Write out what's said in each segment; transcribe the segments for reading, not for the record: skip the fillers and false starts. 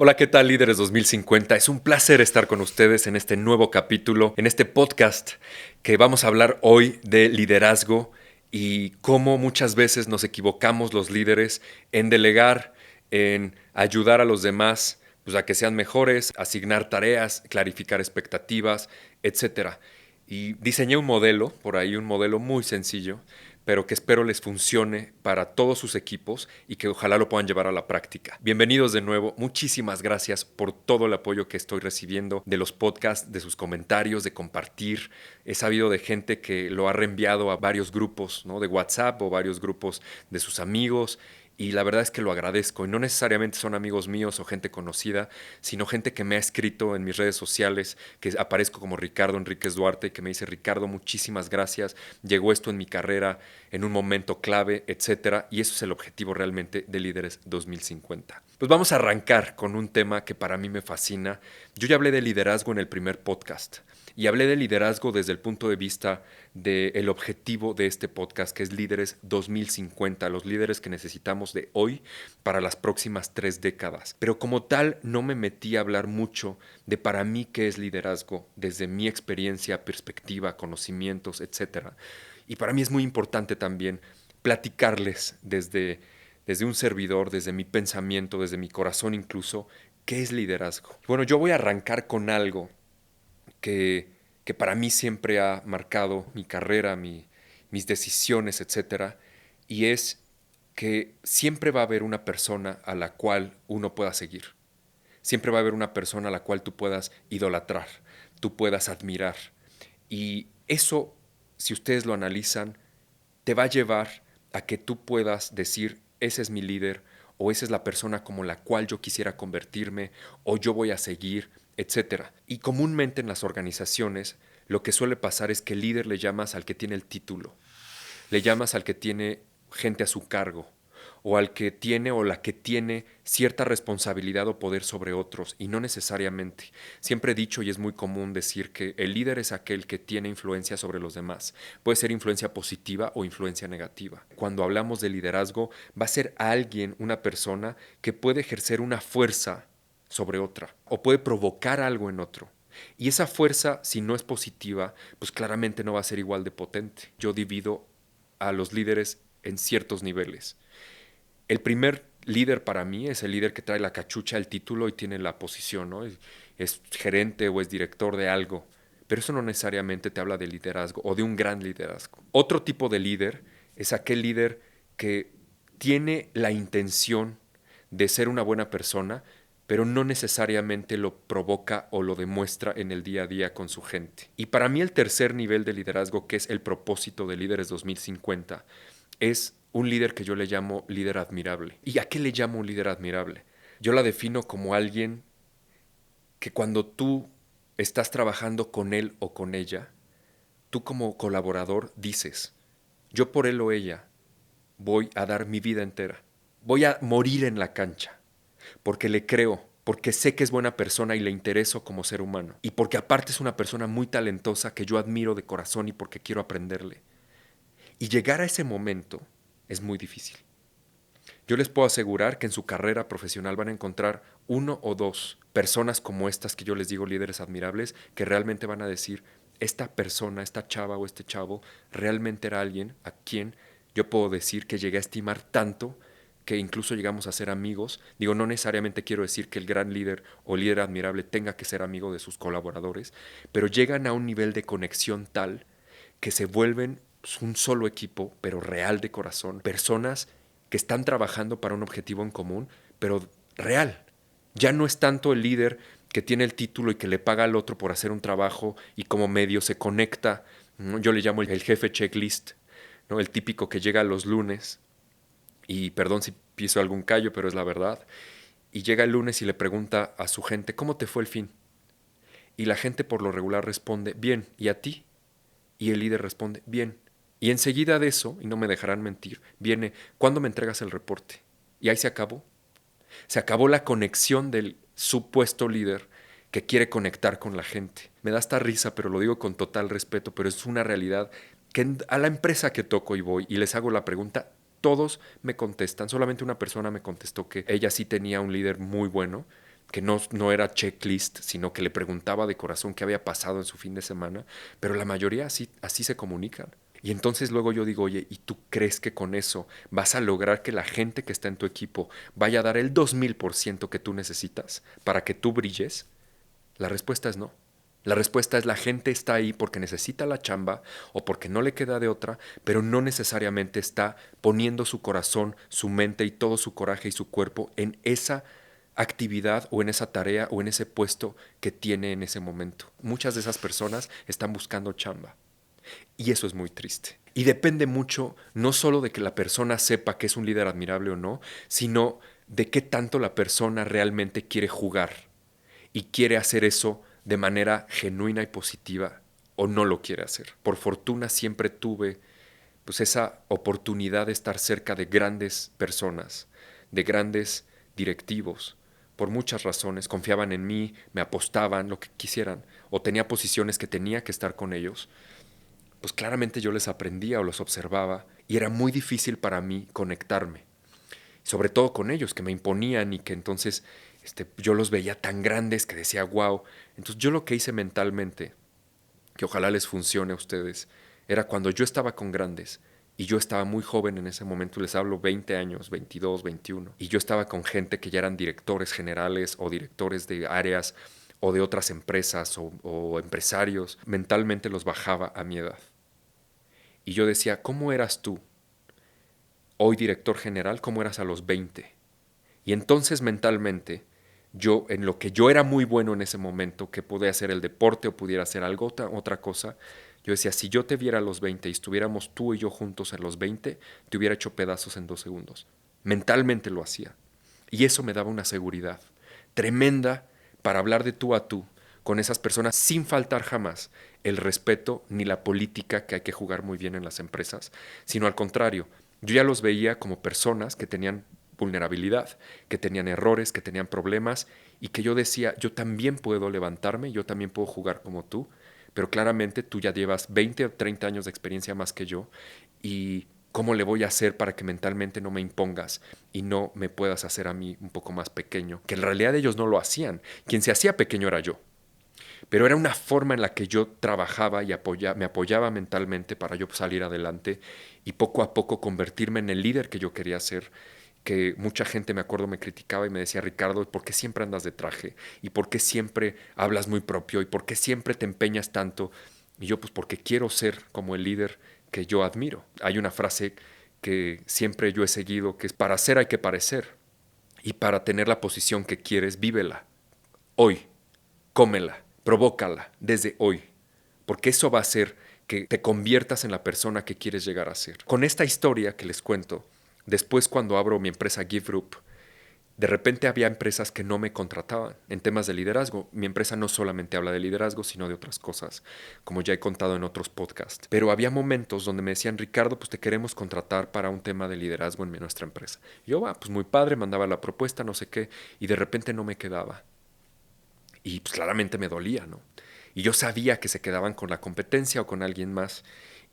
Hola, ¿qué tal, líderes 2050? Es un placer estar con ustedes en este nuevo capítulo, en este podcast que vamos a hablar hoy de liderazgo y cómo muchas veces nos equivocamos los líderes en delegar, en ayudar a los demás pues, a que sean mejores, asignar tareas, clarificar expectativas, etcétera. Y diseñé un modelo, por ahí un modelo muy sencillo, pero que espero les funcione para todos sus equipos y que ojalá lo puedan llevar a la práctica. Bienvenidos de nuevo, muchísimas gracias por todo el apoyo que estoy recibiendo de los podcasts, de sus comentarios, de compartir. He sabido de gente que lo ha reenviado a varios grupos, ¿no? De WhatsApp o varios grupos de sus amigos. Y la verdad es que lo agradezco. Y no necesariamente son amigos míos o gente conocida, sino gente que me ha escrito en mis redes sociales, que aparezco como Ricardo Enríquez Duarte, que me dice: Ricardo, muchísimas gracias. Llegó esto en mi carrera en un momento clave, etcétera. Y eso es el objetivo realmente de Líderes 2050. Pues vamos a arrancar con un tema que para mí me fascina. Yo ya hablé de liderazgo en el primer podcast. Y hablé de liderazgo desde el punto de vista del objetivo de este podcast, que es Líderes 2050, los líderes que necesitamos de hoy para las próximas 3 décadas. Pero como tal, no me metí a hablar mucho de para mí qué es liderazgo, desde mi experiencia, perspectiva, conocimientos, etc. Y para mí es muy importante también platicarles desde un servidor, desde mi pensamiento, desde mi corazón incluso, qué es liderazgo. Bueno, yo voy a arrancar con algo que, que para mí siempre ha marcado mi carrera, mis decisiones, etcétera, y es que siempre va a haber una persona a la cual uno pueda seguir. Siempre va a haber una persona a la cual tú puedas idolatrar, tú puedas admirar. Y eso, si ustedes lo analizan, te va a llevar a que tú puedas decir: ese es mi líder, o esa es la persona como la cual yo quisiera convertirme, o yo voy a seguir, etcétera. Y comúnmente en las organizaciones lo que suele pasar es que el líder le llamas al que tiene el título, le llamas al que tiene gente a su cargo, o al que tiene o la que tiene cierta responsabilidad o poder sobre otros, y no necesariamente. Siempre he dicho, y es muy común decir, que el líder es aquel que tiene influencia sobre los demás. Puede ser influencia positiva o influencia negativa. Cuando hablamos de liderazgo, va a ser alguien, una persona, que puede ejercer una fuerza sobre otra, o puede provocar algo en otro. Y esa fuerza, si no es positiva, pues claramente no va a ser igual de potente. Yo divido a los líderes en ciertos niveles. El primer líder para mí es el líder que trae la cachucha, el título y tiene la posición, ¿no? Es gerente o es director de algo. Pero eso no necesariamente te habla de liderazgo o de un gran liderazgo. Otro tipo de líder es aquel líder que tiene la intención de ser una buena persona, pero no necesariamente lo provoca o lo demuestra en el día a día con su gente. Y para mí el tercer nivel de liderazgo, que es el propósito de Líderes 2050, es un líder que yo le llamo líder admirable. ¿Y a qué le llamo un líder admirable? Yo la defino como alguien que cuando tú estás trabajando con él o con ella, tú como colaborador dices: yo por él o ella voy a dar mi vida entera, voy a morir en la cancha, porque le creo, porque sé que es buena persona y le intereso como ser humano, y porque aparte es una persona muy talentosa que yo admiro de corazón y porque quiero aprenderle. Y llegar a ese momento es muy difícil. Yo les puedo asegurar que en su carrera profesional van a encontrar uno o dos personas como estas que yo les digo líderes admirables, que realmente van a decir: esta persona, esta chava o este chavo, realmente era alguien a quien yo puedo decir que llegué a estimar tanto que incluso llegamos a ser amigos. Digo, no necesariamente quiero decir que el gran líder o líder admirable tenga que ser amigo de sus colaboradores, pero llegan a un nivel de conexión tal que se vuelven un solo equipo, pero real de corazón, personas que están trabajando para un objetivo en común, pero real. Ya no es tanto el líder que tiene el título y que le paga al otro por hacer un trabajo y como medio se conecta, ¿no? Yo le llamo el jefe checklist, ¿no? El típico que llega los lunes, y perdón si piso algún callo, pero es la verdad, y llega el lunes y le pregunta a su gente: ¿cómo te fue el fin? Y la gente por lo regular responde: bien, ¿y a ti? Y el líder responde: bien. Y enseguida de eso, y no me dejarán mentir, viene: ¿cuándo me entregas el reporte? Y ahí se acabó. Se acabó la conexión del supuesto líder que quiere conectar con la gente. Me da esta risa, pero lo digo con total respeto, pero es una realidad que a la empresa que toco y voy y les hago la pregunta, todos me contestan. Solamente una persona me contestó que ella sí tenía un líder muy bueno, que no era checklist, sino que le preguntaba de corazón qué había pasado en su fin de semana, pero la mayoría así se comunican. Y entonces luego yo digo, oye, ¿y tú crees que con eso vas a lograr que la gente que está en tu equipo vaya a dar el 2000% que tú necesitas para que tú brilles? La respuesta es no. La respuesta es la gente está ahí porque necesita la chamba o porque no le queda de otra, pero no necesariamente está poniendo su corazón, su mente y todo su coraje y su cuerpo en esa actividad o en esa tarea o en ese puesto que tiene en ese momento. Muchas de esas personas están buscando chamba y eso es muy triste. Y depende mucho no solo de que la persona sepa que es un líder admirable o no, sino de qué tanto la persona realmente quiere jugar y quiere hacer eso de manera genuina y positiva o no lo quiere hacer. Por fortuna siempre tuve pues esa oportunidad de estar cerca de grandes personas, de grandes directivos, por muchas razones, confiaban en mí, me apostaban, lo que quisieran, o tenía posiciones que tenía que estar con ellos, pues claramente yo les aprendía o los observaba y era muy difícil para mí conectarme, sobre todo con ellos, que me imponían y que entonces yo los veía tan grandes que decía, wow. Entonces yo lo que hice mentalmente, que ojalá les funcione a ustedes, era cuando yo estaba con grandes y yo estaba muy joven en ese momento, les hablo 20 años, 22, 21, y yo estaba con gente que ya eran directores generales o directores de áreas o de otras empresas o empresarios, mentalmente los bajaba a mi edad. Y yo decía, ¿cómo eras tú hoy director general? ¿Cómo eras a los 20? Y entonces mentalmente, yo en lo que yo era muy bueno en ese momento, que podía hacer el deporte o pudiera hacer algo, otra cosa, yo decía, si yo te viera a los 20 y estuviéramos tú y yo juntos en los 20, te hubiera hecho pedazos en 2 segundos. Mentalmente lo hacía. Y eso me daba una seguridad tremenda para hablar de tú a tú con esas personas sin faltar jamás el respeto ni la política que hay que jugar muy bien en las empresas, sino al contrario, yo ya los veía como personas que tenían vulnerabilidad, que tenían errores, que tenían problemas y que yo decía, yo también puedo levantarme, yo también puedo jugar como tú, pero claramente tú ya llevas 20 o 30 años de experiencia más que yo y ¿cómo le voy a hacer para que mentalmente no me impongas y no me puedas hacer a mí un poco más pequeño? Que en realidad ellos no lo hacían. Quien se hacía pequeño era yo. Pero era una forma en la que yo trabajaba y me apoyaba mentalmente para yo salir adelante y poco a poco convertirme en el líder que yo quería ser. Que mucha gente, me acuerdo, me criticaba y me decía, Ricardo, ¿por qué siempre andas de traje? ¿Y por qué siempre hablas muy propio? ¿Y por qué siempre te empeñas tanto? Y yo, pues porque quiero ser como el líder que yo admiro. Hay una frase que siempre yo he seguido, que es para ser hay que parecer. Y para tener la posición que quieres, vívela. Hoy, cómela, provócala desde hoy. Porque eso va a hacer que te conviertas en la persona que quieres llegar a ser. Con esta historia que les cuento, después cuando abro mi empresa Give Group, de repente había empresas que no me contrataban en temas de liderazgo. Mi empresa no solamente habla de liderazgo, sino de otras cosas, como ya he contado en otros podcasts. Pero había momentos donde me decían, Ricardo, pues te queremos contratar para un tema de liderazgo en nuestra empresa. Y yo, pues muy padre, mandaba la propuesta, no sé qué, y de repente no me quedaba. Y pues claramente me dolía, ¿no? Y yo sabía que se quedaban con la competencia o con alguien más.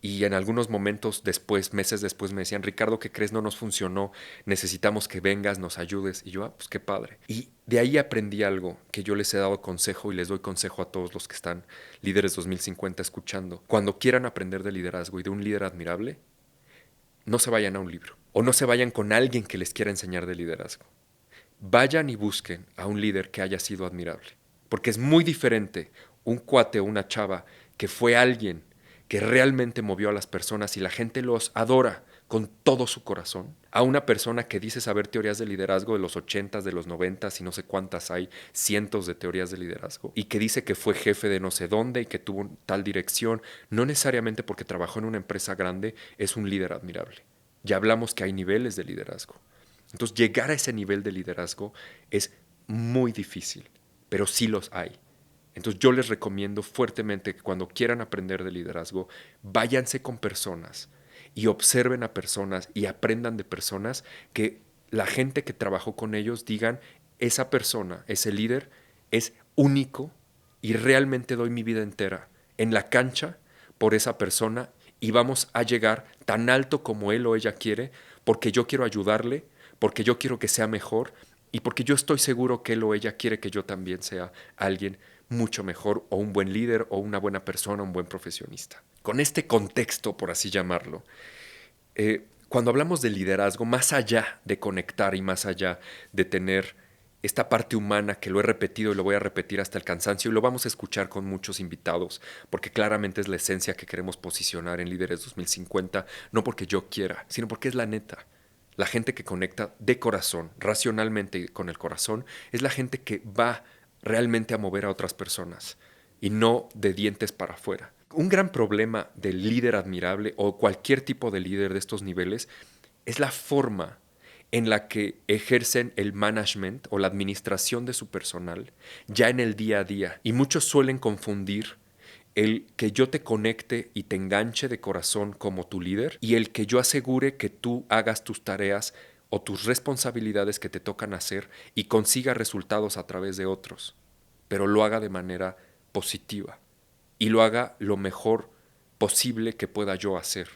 Y en algunos momentos después, meses después, me decían, Ricardo, ¿qué crees? No nos funcionó, necesitamos que vengas, nos ayudes. Y yo, pues qué padre. Y de ahí aprendí algo que yo les he dado consejo y les doy consejo a todos los que están líderes 2050 escuchando. Cuando quieran aprender de liderazgo y de un líder admirable, no se vayan a un libro o no se vayan con alguien que les quiera enseñar de liderazgo. Vayan y busquen a un líder que haya sido admirable. Porque es muy diferente un cuate o una chava que fue alguien que realmente movió a las personas y la gente los adora con todo su corazón, a una persona que dice saber teorías de liderazgo de los 80s, de los 90s y no sé cuántas hay, cientos de teorías de liderazgo, y que dice que fue jefe de no sé dónde y que tuvo tal dirección, no necesariamente porque trabajó en una empresa grande, es un líder admirable. Ya hablamos que hay niveles de liderazgo. Entonces, llegar a ese nivel de liderazgo es muy difícil, pero sí los hay. Entonces, yo les recomiendo fuertemente que cuando quieran aprender de liderazgo, váyanse con personas y observen a personas y aprendan de personas que la gente que trabajó con ellos digan, esa persona, ese líder, es único y realmente doy mi vida entera en la cancha por esa persona y vamos a llegar tan alto como él o ella quiere porque yo quiero ayudarle porque yo quiero que sea mejor y porque yo estoy seguro que él o ella quiere que yo también sea alguien mucho mejor, o un buen líder, o una buena persona, un buen profesionista. Con este contexto, por así llamarlo, cuando hablamos de liderazgo, más allá de conectar y más allá de tener esta parte humana, que lo he repetido y lo voy a repetir hasta el cansancio, y lo vamos a escuchar con muchos invitados, porque claramente es la esencia que queremos posicionar en Líderes 2050, no porque yo quiera, sino porque es la neta. La gente que conecta de corazón, racionalmente con el corazón, es la gente que va realmente a mover a otras personas y no de dientes para afuera. Un gran problema del líder admirable o cualquier tipo de líder de estos niveles es la forma en la que ejercen el management o la administración de su personal ya en el día a día. Y muchos suelen confundir el que yo te conecte y te enganche de corazón como tu líder y el que yo asegure que tú hagas tus tareas o tus responsabilidades que te tocan hacer y consiga resultados a través de otros, pero lo haga de manera positiva y lo haga lo mejor posible que pueda yo hacer,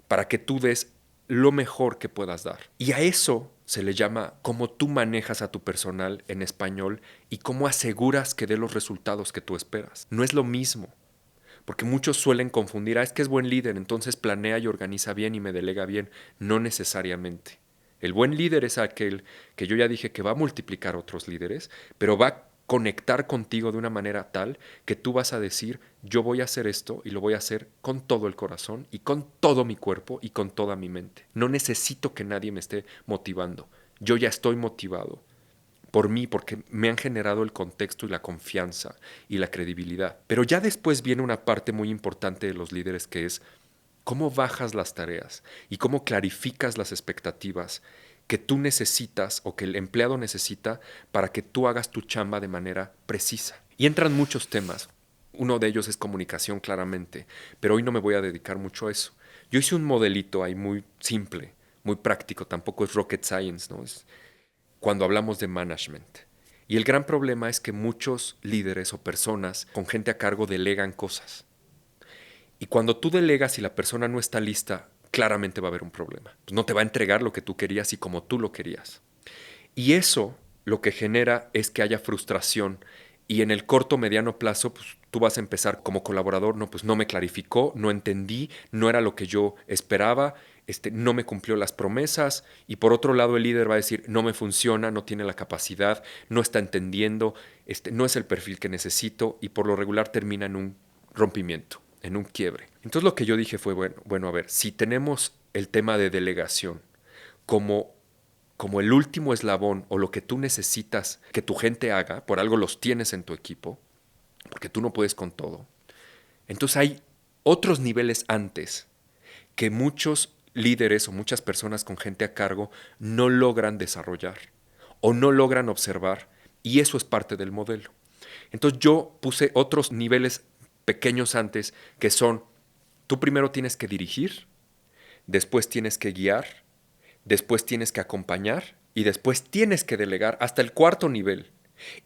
para que tú des lo mejor que puedas dar. Y a eso se le llama cómo tú manejas a tu personal en español y cómo aseguras que dé los resultados que tú esperas. No es lo mismo, porque muchos suelen confundir, es que es buen líder, entonces planea y organiza bien y me delega bien. No necesariamente. El buen líder es aquel que yo ya dije que va a multiplicar otros líderes, pero va a conectar contigo de una manera tal que tú vas a decir, yo voy a hacer esto y lo voy a hacer con todo el corazón y con todo mi cuerpo y con toda mi mente. No necesito que nadie me esté motivando. Yo ya estoy motivado por mí, porque me han generado el contexto y la confianza y la credibilidad. Pero ya después viene una parte muy importante de los líderes, que es cómo bajas las tareas y cómo clarificas las expectativas que tú necesitas o que el empleado necesita para que tú hagas tu chamba de manera precisa. Y entran muchos temas. Uno de ellos es comunicación, claramente, pero hoy no me voy a dedicar mucho a eso. Yo hice un modelito ahí muy simple, muy práctico, tampoco es rocket science, ¿no? Es cuando hablamos de management. Y el gran problema es que muchos líderes o personas con gente a cargo delegan cosas. Y cuando tú delegas y la persona no está lista, claramente va a haber un problema. Pues no te va a entregar lo que tú querías y como tú lo querías. Y eso lo que genera es que haya frustración. Y en el corto, mediano plazo, pues tú vas a empezar como colaborador, no, pues no me clarificó, no entendí, no era lo que yo esperaba, no me cumplió las promesas. Y por otro lado, el líder va a decir, no me funciona, no tiene la capacidad, no está entendiendo, no es el perfil que necesito, y por lo regular termina en un rompimiento, en un quiebre. Entonces lo que yo dije fue, bueno, a ver, si tenemos el tema de delegación como el último eslabón o lo que tú necesitas que tu gente haga, por algo los tienes en tu equipo, porque tú no puedes con todo. Entonces hay otros niveles antes que muchos líderes o muchas personas con gente a cargo no logran desarrollar o no logran observar, y eso es parte del modelo. Entonces yo puse otros niveles pequeños antes, que son, tú primero tienes que dirigir, después tienes que guiar, después tienes que acompañar y después tienes que delegar hasta el cuarto nivel.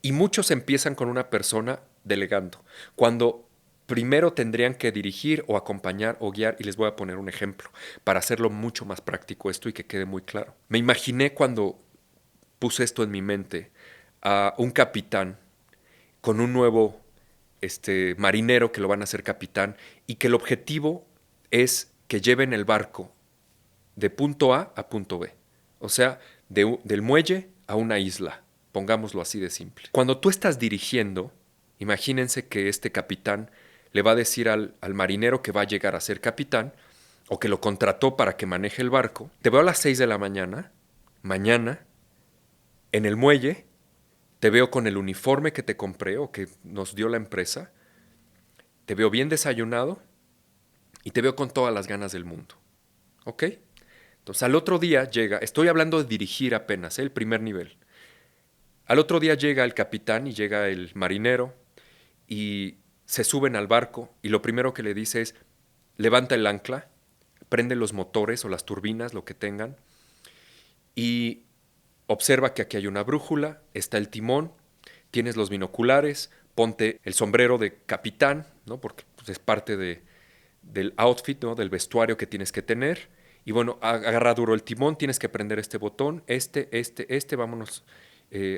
Y muchos empiezan con una persona delegando, cuando primero tendrían que dirigir o acompañar o guiar. Y les voy a poner un ejemplo para hacerlo mucho más práctico esto y que quede muy claro. Me imaginé, cuando puse esto en mi mente, a un capitán con un nuevo marinero que lo van a hacer capitán, y que el objetivo es que lleven el barco de punto A punto B. O sea, del muelle a una isla, pongámoslo así de simple. Cuando tú estás dirigiendo, imagínense que este capitán le va a decir al marinero que va a llegar a ser capitán, o que lo contrató para que maneje el barco: te veo a las 6 de la mañana, mañana, en el muelle, te veo con el uniforme que te compré o que nos dio la empresa, te veo bien desayunado y te veo con todas las ganas del mundo. ¿Ok? Entonces al otro día llega, estoy hablando de dirigir apenas, el primer nivel. Al otro día llega el capitán y llega el marinero y se suben al barco, y lo primero que le dice es: levanta el ancla, prende los motores o las turbinas, lo que tengan, y observa que aquí hay una brújula, está el timón, tienes los binoculares, ponte el sombrero de capitán, ¿no? Porque pues, es parte del outfit, ¿no? Del vestuario que tienes que tener. Y bueno, agarra duro el timón, tienes que prender este botón, vámonos.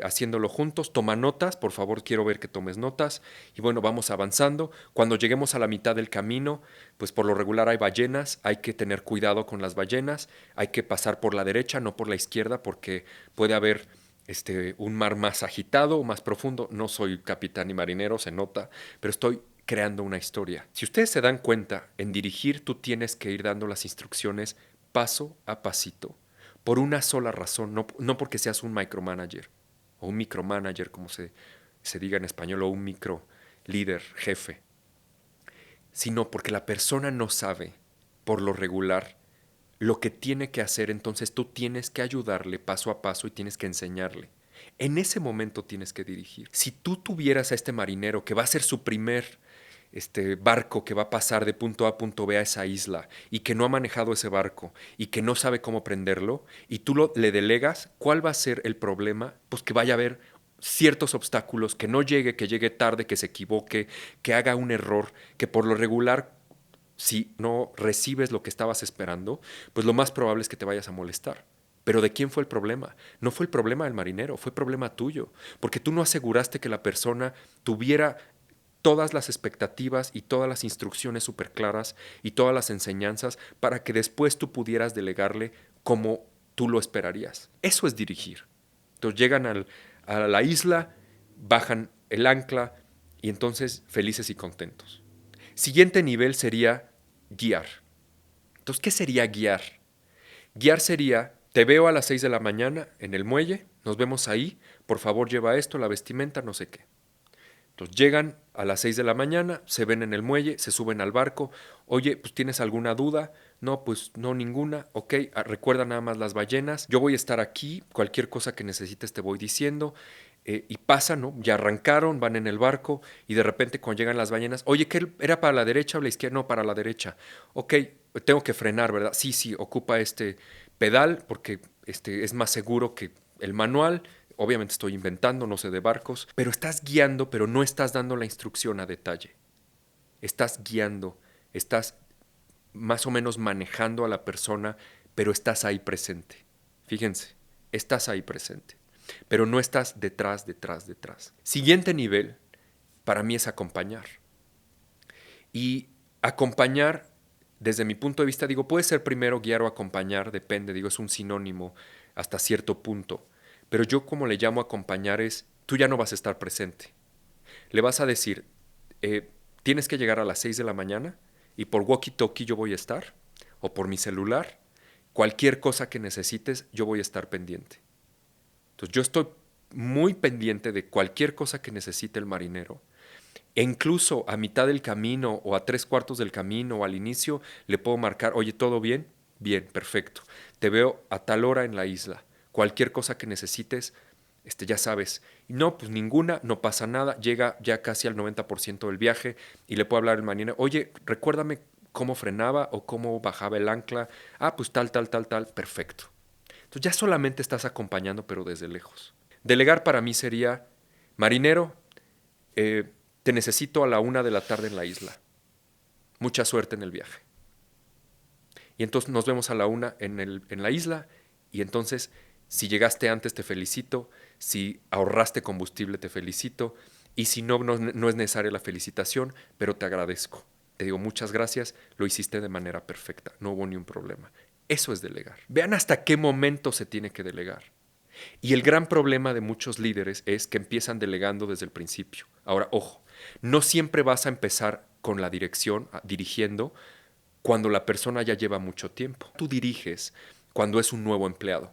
haciéndolo juntos. Toma notas, por favor, quiero ver que tomes notas. Y bueno, vamos avanzando. Cuando lleguemos a la mitad del camino, pues por lo regular hay ballenas, hay que tener cuidado con las ballenas, hay que pasar por la derecha, no por la izquierda, porque puede haber un mar más agitado, más profundo. No soy capitán ni marinero, se nota, pero estoy creando una historia. Si ustedes se dan cuenta, en dirigir tú tienes que ir dando las instrucciones paso a pasito, por una sola razón, no porque seas un micromanager o un micromanager, como se diga en español, o un micro líder, jefe, sino porque la persona no sabe, por lo regular, lo que tiene que hacer, entonces tú tienes que ayudarle paso a paso y tienes que enseñarle. En ese momento tienes que dirigir. Si tú tuvieras a este marinero que va a ser su primer barco que va a pasar de punto A a punto B a esa isla y que no ha manejado ese barco y que no sabe cómo prenderlo y tú le delegas, ¿cuál va a ser el problema? Pues que vaya a haber ciertos obstáculos, que no llegue, que llegue tarde, que se equivoque, que haga un error, que por lo regular si no recibes lo que estabas esperando, pues lo más probable es que te vayas a molestar. Pero ¿de quién fue el problema? No fue el problema del marinero, fue problema tuyo, porque tú no aseguraste que la persona tuviera todas las expectativas y todas las instrucciones súper claras y todas las enseñanzas para que después tú pudieras delegarle como tú lo esperarías. Eso es dirigir. Entonces llegan a la isla, bajan el ancla y entonces felices y contentos. Siguiente nivel sería guiar. Entonces, ¿qué sería guiar? Guiar sería, te veo a las 6 de la mañana en el muelle, nos vemos ahí, por favor lleva esto, la vestimenta, no sé qué. Entonces llegan a las 6 de la mañana, se ven en el muelle, se suben al barco. Oye, pues ¿tienes alguna duda? No, pues no ninguna. Ok, recuerda nada más las ballenas. Yo voy a estar aquí, cualquier cosa que necesites te voy diciendo. Y pasa, ¿no? Ya arrancaron, van en el barco y de repente cuando llegan las ballenas, oye, ¿qué era para la derecha o la izquierda? No, para la derecha. Ok, tengo que frenar, ¿verdad? Sí, sí, ocupa este pedal porque es más seguro que el manual. Obviamente estoy inventando, no sé de barcos, pero estás guiando, pero no estás dando la instrucción a detalle. Estás guiando, estás más o menos manejando a la persona, pero estás ahí presente. Fíjense, estás ahí presente, pero no estás detrás, detrás, detrás. Siguiente nivel, para mí es acompañar. Y acompañar, desde mi punto de vista, digo, puede ser primero guiar o acompañar, depende, digo, es un sinónimo hasta cierto punto. Pero yo como le llamo acompañar es, tú ya no vas a estar presente. Le vas a decir, tienes que llegar a las 6 de la mañana y por walkie-talkie yo voy a estar, o por mi celular, cualquier cosa que necesites, yo voy a estar pendiente. Entonces yo estoy muy pendiente de cualquier cosa que necesite el marinero. E incluso a mitad del camino o a 3/4 del camino o al inicio le puedo marcar, oye, ¿todo bien? Bien, perfecto. Te veo a tal hora en la isla. Cualquier cosa que necesites, ya sabes. Y no, pues ninguna, no pasa nada. Llega ya casi al 90% del viaje y le puedo hablar al marinero, oye, recuérdame cómo frenaba o cómo bajaba el ancla. Ah, pues tal, tal, tal, tal, perfecto. Entonces ya solamente estás acompañando, pero desde lejos. Delegar para mí sería, marinero, te necesito a la 1 de la tarde en la isla. Mucha suerte en el viaje. Y entonces nos vemos a la 1 en la isla y entonces si llegaste antes te felicito, si ahorraste combustible te felicito y si no, no es necesaria la felicitación, pero te agradezco. Te digo muchas gracias, lo hiciste de manera perfecta, no hubo ni un problema. Eso es delegar. Vean hasta qué momento se tiene que delegar. Y el gran problema de muchos líderes es que empiezan delegando desde el principio. Ahora, ojo, no siempre vas a empezar con la dirección, dirigiendo, cuando la persona ya lleva mucho tiempo. Tú diriges cuando es un nuevo empleado.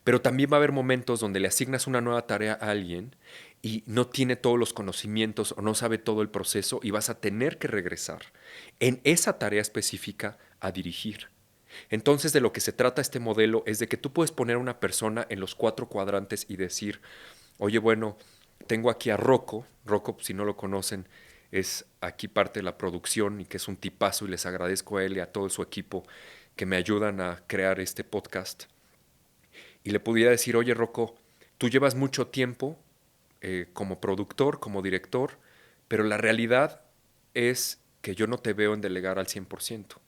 Pero también va a haber momentos donde le asignas una nueva tarea a alguien y no tiene todos los conocimientos o no sabe todo el proceso y vas a tener que regresar en esa tarea específica a dirigir. Entonces de lo que se trata este modelo es de que tú puedes poner a una persona en los 4 cuadrantes y decir, oye, bueno, tengo aquí a Rocco. Rocco, si no lo conocen, es aquí parte de la producción y que es un tipazo y les agradezco a él y a todo su equipo que me ayudan a crear este podcast. Y le pudiera decir, oye, Rocco, tú llevas mucho tiempo como productor, como director, pero la realidad es que yo no te veo en delegar al 100%.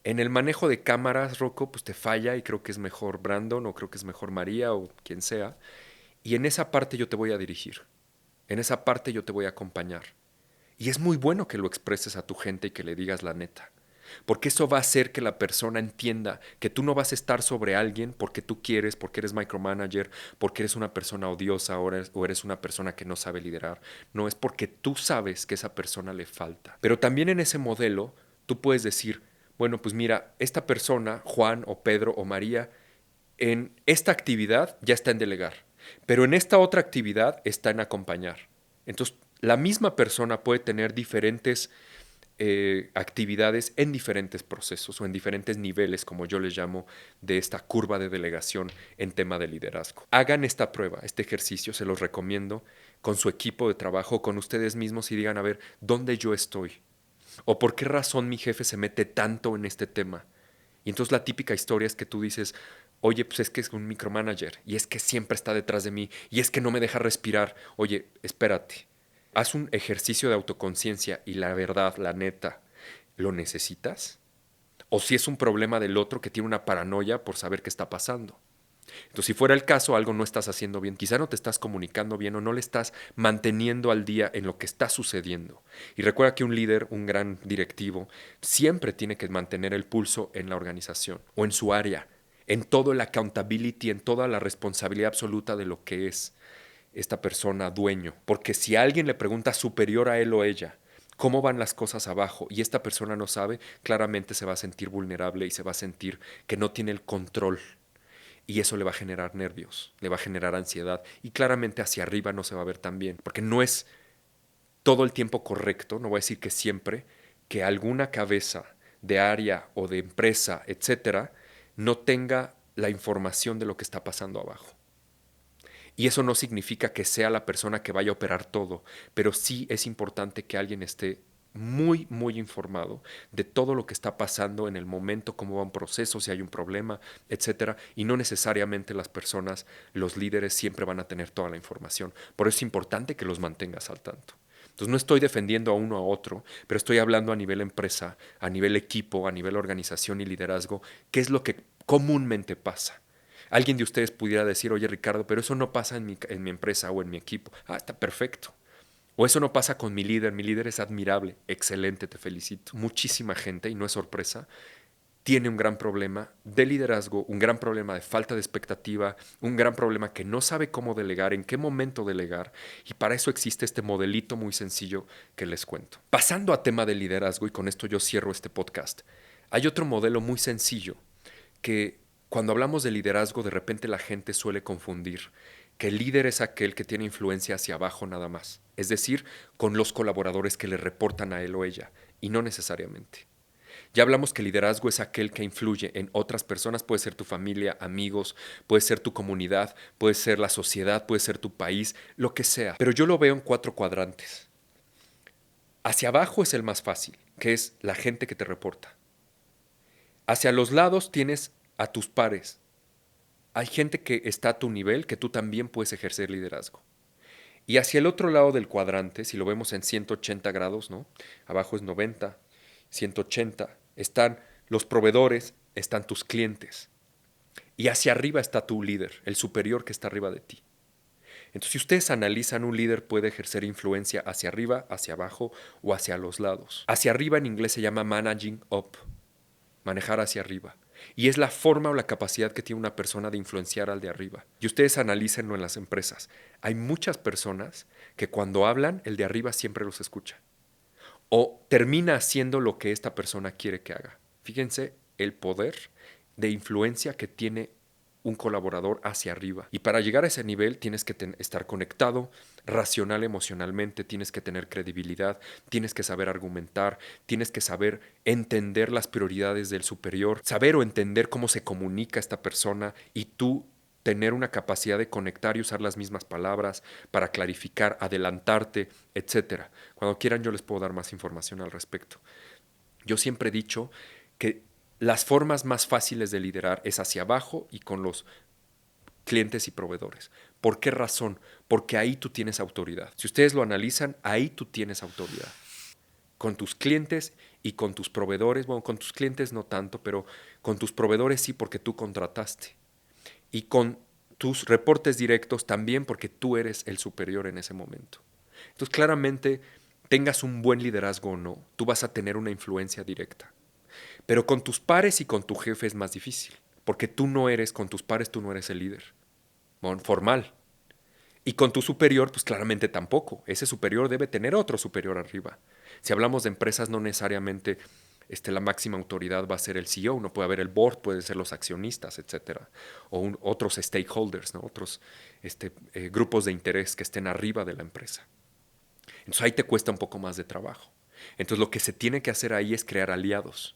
En el manejo de cámaras, Rocco, pues te falla y creo que es mejor Brandon o creo que es mejor María o quien sea. Y en esa parte yo te voy a dirigir. En esa parte yo te voy a acompañar. Y es muy bueno que lo expreses a tu gente y que le digas la neta. Porque eso va a hacer que la persona entienda que tú no vas a estar sobre alguien porque tú quieres, porque eres micromanager, porque eres una persona odiosa o eres una persona que no sabe liderar. No, es porque tú sabes que a esa persona le falta. Pero también en ese modelo tú puedes decir, bueno, pues mira, esta persona, Juan o Pedro o María, en esta actividad ya está en delegar, pero en esta otra actividad está en acompañar. Entonces, la misma persona puede tener diferentes actividades en diferentes procesos o en diferentes niveles, como yo les llamo, de esta curva de delegación en tema de liderazgo. Hagan esta prueba, este ejercicio, se los recomiendo, con su equipo de trabajo, con ustedes mismos y digan, a ver, ¿dónde yo estoy? ¿O por qué razón mi jefe se mete tanto en este tema? Y entonces la típica historia es que tú dices, oye, pues es que es un micromanager y es que siempre está detrás de mí y es que no me deja respirar. Oye, espérate, haz un ejercicio de autoconciencia y la verdad, la neta, ¿lo necesitas? O si es un problema del otro que tiene una paranoia por saber qué está pasando. Entonces, si fuera el caso, algo no estás haciendo bien, quizá no te estás comunicando bien o no le estás manteniendo al día en lo que está sucediendo. Y recuerda que un líder, un gran directivo, siempre tiene que mantener el pulso en la organización o en su área, en todo el accountability, en toda la responsabilidad absoluta de lo que es esta persona dueño. Porque si alguien le pregunta superior a él o ella, cómo van las cosas abajo y esta persona no sabe, claramente se va a sentir vulnerable y se va a sentir que no tiene el control y eso le va a generar nervios, le va a generar ansiedad y claramente hacia arriba no se va a ver tan bien, porque no es todo el tiempo correcto, no voy a decir que siempre, que alguna cabeza de área o de empresa, etcétera, no tenga la información de lo que está pasando abajo. Y eso no significa que sea la persona que vaya a operar todo, pero sí es importante que alguien esté muy, muy informado de todo lo que está pasando en el momento, cómo va un proceso, si hay un problema, etcétera. Y no necesariamente las personas, los líderes, siempre van a tener toda la información. Por eso es importante que los mantengas al tanto. Entonces no estoy defendiendo a uno a otro, pero estoy hablando a nivel empresa, a nivel equipo, a nivel organización y liderazgo, qué es lo que comúnmente pasa. Alguien de ustedes pudiera decir, oye Ricardo, pero eso no pasa en mi empresa o en mi equipo. Ah, está perfecto. O eso no pasa con mi líder es admirable, excelente, te felicito. Muchísima gente, y no es sorpresa, tiene un gran problema de liderazgo, un gran problema de falta de expectativa, un gran problema que no sabe cómo delegar, en qué momento delegar, y para eso existe este modelito muy sencillo que les cuento. Pasando a tema de liderazgo, y con esto yo cierro este podcast, hay otro modelo muy sencillo que cuando hablamos de liderazgo de repente la gente suele confundir que el líder es aquel que tiene influencia hacia abajo nada más, es decir, con los colaboradores que le reportan a él o ella, y no necesariamente. Ya hablamos que liderazgo es aquel que influye en otras personas, puede ser tu familia, amigos, puede ser tu comunidad, puede ser la sociedad, puede ser tu país, lo que sea. Pero yo lo veo en 4 cuadrantes. Hacia abajo es el más fácil, que es la gente que te reporta. Hacia los lados tienes a tus pares. Hay gente que está a tu nivel, que tú también puedes ejercer liderazgo. Y hacia el otro lado del cuadrante, si lo vemos en 180 grados, ¿no? Abajo es 90, 180, están los proveedores, están tus clientes. Y hacia arriba está tu líder, el superior que está arriba de ti. Entonces, si ustedes analizan, un líder puede ejercer influencia hacia arriba, hacia abajo o hacia los lados. Hacia arriba en inglés se llama managing up, manejar hacia arriba. Y es la forma o la capacidad que tiene una persona de influenciar al de arriba. Y ustedes analícenlo en las empresas. Hay muchas personas que cuando hablan, el de arriba siempre los escucha. O termina haciendo lo que esta persona quiere que haga. Fíjense el poder de influencia que tiene un colaborador hacia arriba. Y para llegar a ese nivel tienes que estar conectado, racional emocionalmente, tienes que tener credibilidad, tienes que saber argumentar, tienes que saber entender las prioridades del superior, saber o entender cómo se comunica esta persona y tú tener una capacidad de conectar y usar las mismas palabras para clarificar, adelantarte, etcétera. Cuando quieran yo les puedo dar más información al respecto. Yo siempre he dicho que las formas más fáciles de liderar es hacia abajo y con los clientes y proveedores. ¿Por qué razón? Porque ahí tú tienes autoridad. Si ustedes lo analizan, ahí tú tienes autoridad. Con tus clientes y con tus proveedores, bueno, con tus clientes no tanto, pero con tus proveedores sí porque tú contrataste. Y con tus reportes directos también porque tú eres el superior en ese momento. Entonces, claramente, tengas un buen liderazgo o no, tú vas a tener una influencia directa. Pero con tus pares y con tu jefe es más difícil, porque con tus pares tú no eres el líder, bueno, formal. Y con tu superior, pues claramente tampoco. Ese superior debe tener otro superior arriba. Si hablamos de empresas, no necesariamente la máxima autoridad va a ser el CEO, no puede haber el board, pueden ser los accionistas, etcétera, o otros stakeholders, ¿no? Otros grupos de interés que estén arriba de la empresa. Entonces ahí te cuesta un poco más de trabajo. Entonces lo que se tiene que hacer ahí es crear aliados.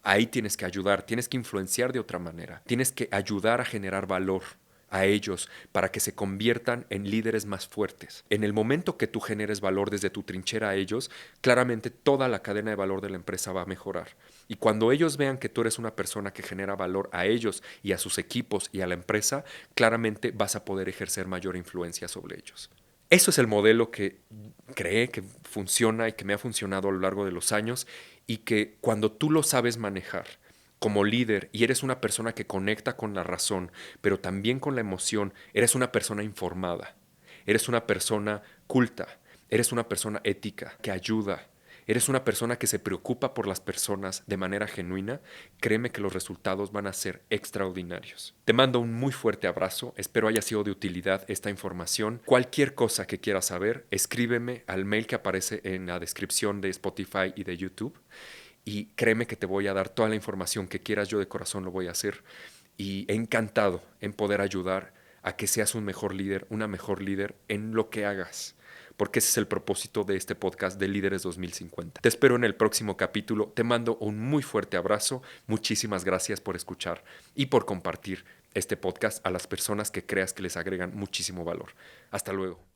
Ahí tienes que ayudar, tienes que influenciar de otra manera, tienes que ayudar a generar valor a ellos para que se conviertan en líderes más fuertes. En el momento que tú generes valor desde tu trinchera a ellos, claramente toda la cadena de valor de la empresa va a mejorar. Y cuando ellos vean que tú eres una persona que genera valor a ellos y a sus equipos y a la empresa, claramente vas a poder ejercer mayor influencia sobre ellos. Eso es el modelo que creé, que funciona y que me ha funcionado a lo largo de los años y que cuando tú lo sabes manejar como líder y eres una persona que conecta con la razón, pero también con la emoción, eres una persona informada, eres una persona culta, eres una persona ética, que ayuda, eres una persona que se preocupa por las personas de manera genuina, créeme que los resultados van a ser extraordinarios. Te mando un muy fuerte abrazo, espero haya sido de utilidad esta información. Cualquier cosa que quieras saber, escríbeme al mail que aparece en la descripción de Spotify y de YouTube. Y créeme que te voy a dar toda la información que quieras, yo de corazón lo voy a hacer. Y encantado en poder ayudar a que seas un mejor líder, una mejor líder en lo que hagas, porque ese es el propósito de este podcast de Líderes 2050. Te espero en el próximo capítulo, te mando un muy fuerte abrazo, muchísimas gracias por escuchar y por compartir este podcast a las personas que creas que les agregan muchísimo valor. Hasta luego.